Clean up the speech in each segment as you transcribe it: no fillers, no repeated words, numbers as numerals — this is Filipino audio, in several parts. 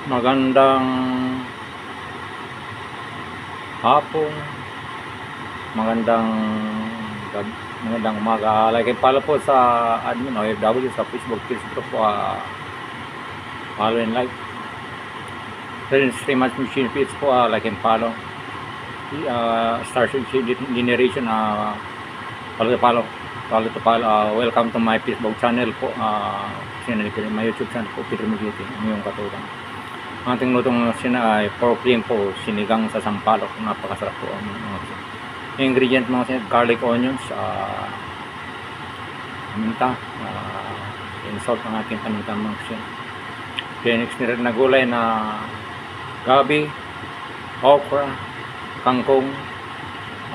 Magandang hapon, magandang magandang umaga. Like and follow po sa admin OFW sa Facebook page ko po. Follow and like. Then stream as machine page po. Like and follow. Starship Generation. Follow to follow. Welcome to my Facebook channel po. My YouTube channel po, Peter Miguiti, ang iyong katulang. Ang ating lutong ay pork rim po, sinigang sa sampalok. Napakasarap po. Ingredient mga sinad, garlic, onions, paminta, salt ang ating paminta mga sinad. Phoenix na gulay na gabi, okra, kangkong,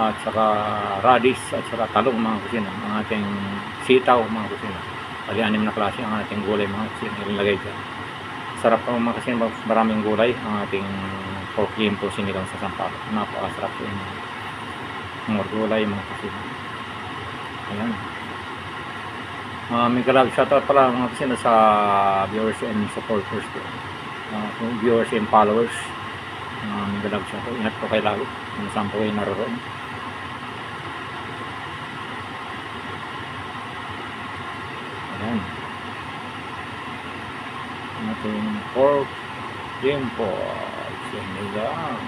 at saka radish, at saka talong mga kusina. Ang ating sitaw mga kusina. Pali-anim na klase ang ating gulay mga kusina ilalagay dyan. Sarap po mga kusina, maraming gulay ang ating pork rim po, sinigang sa sampalok. Napakasarap po yung mga gulay mga kusina. Ayan. May kalag shoutout pala mga kusina sa viewers and supporters po. Viewers and followers. May kalag shoutout. Ingat po kayo lagi kung saan po kayo naroon. Ayan. Ating pork rim po, sinigang.